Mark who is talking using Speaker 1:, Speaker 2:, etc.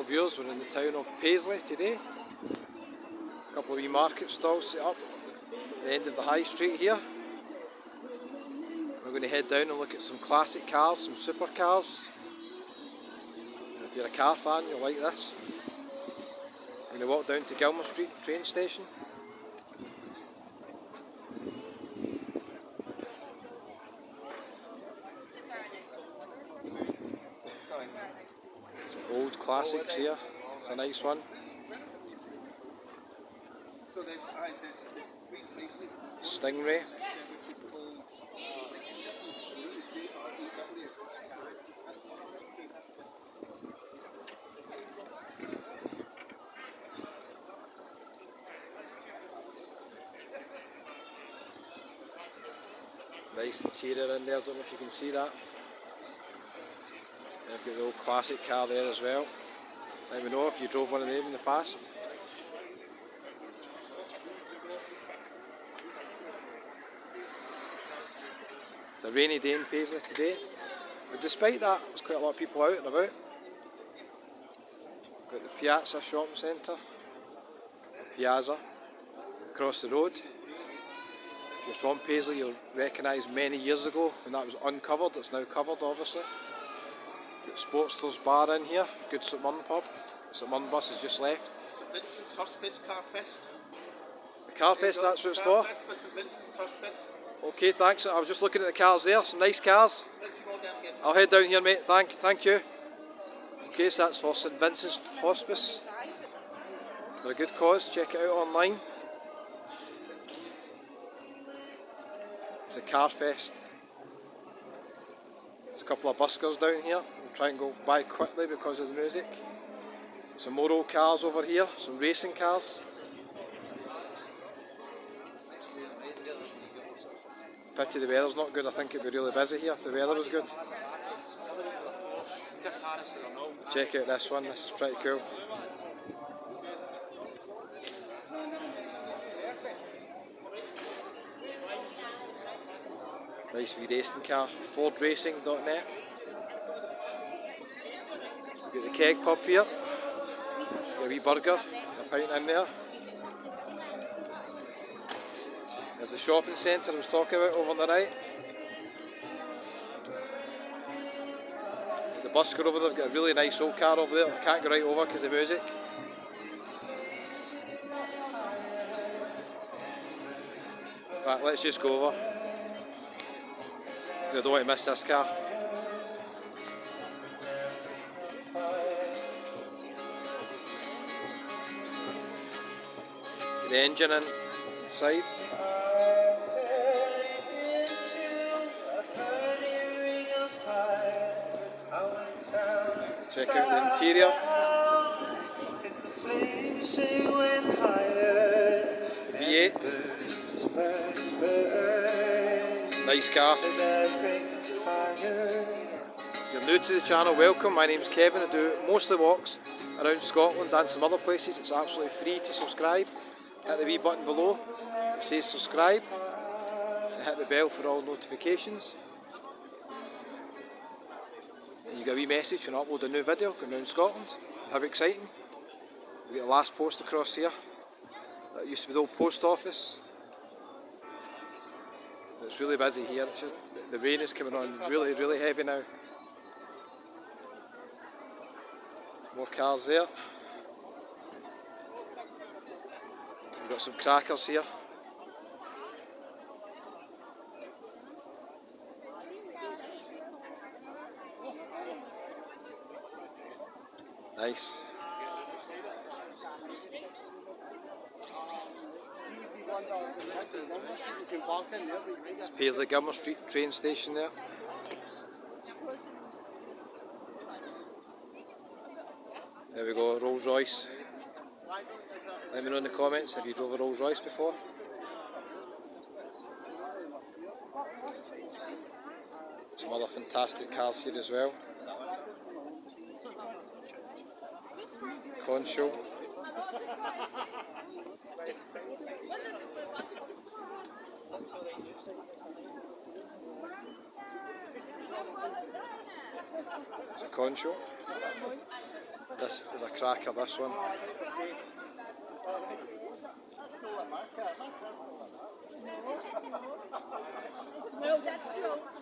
Speaker 1: channel viewers, we're in the town of Paisley today. A couple of wee market stalls set up at the end of the high street here. We're going to head down and look at some classic cars, some supercars. If you're a car fan, you'll like this. We're going to walk down to Gilmour Street train station. Some old classics here. It's a nice one.
Speaker 2: So there's 3 places.
Speaker 1: Stingray. Nice interior in there, don't know if you can see that. They've got the old classic car there as well. Let me know if you drove one of them in the past. It's a rainy day in Paisley today, but despite that, there's quite a lot of people out and about. Got the Piazza shopping centre, Piazza, across the road. If you're from Paisley, you'll recognise many years ago when that was uncovered. It's now covered, obviously. Got Sportster's Bar in here, good St. Mirren pub. St. Mirren bus has just left.
Speaker 2: St. Vincents Hospice Car Fest.
Speaker 1: The car fest, that's what it's
Speaker 2: Car
Speaker 1: for?
Speaker 2: Fest for St. Vincents Hospice.
Speaker 1: Okay, thanks. I was just looking at the cars there, some nice cars.
Speaker 2: Plenty more down here.
Speaker 1: I'll head down here, mate. Thank you. Okay, so that's for St. Vincents Hospice. For a good cause, check it out online. It's a car fest. There's a couple of buskers down here. We'll try and go by quickly because of the music. Some more old cars over here, some racing cars. Pity the weather's not good. I think it'd be really busy here if the weather was good. Check out this one, this is pretty cool. Nice wee racing car, fordracing.net. We've got the keg pub here. Got a wee burger, a pint in there. There's the shopping centre I was talking about over on the right. The busker over there, got a really nice old car over there. I can't go right over because of the music. Right, let's just go over. I don't want to miss this car. The engine inside. Check out the interior. V8. Nice car. If you're new to the channel, welcome. My name's Kevin. I do mostly walks around Scotland and some other places. It's absolutely free to subscribe. Hit the wee button below that says subscribe and hit the bell for all notifications. And you get a wee message when I upload a new video going around Scotland. How exciting. We've got the last post across here. That used to be the old post office. It's really busy here. It's just, the rain is coming on really heavy now. More cars there. We've got some crackers here. Nice. It's Paisley Gilmour Street train station there. There we go, Rolls Royce. Let me know in the comments if you drove a Rolls Royce before. Some other fantastic cars here as well. Concho. It's a concho. This is a cracker, this one.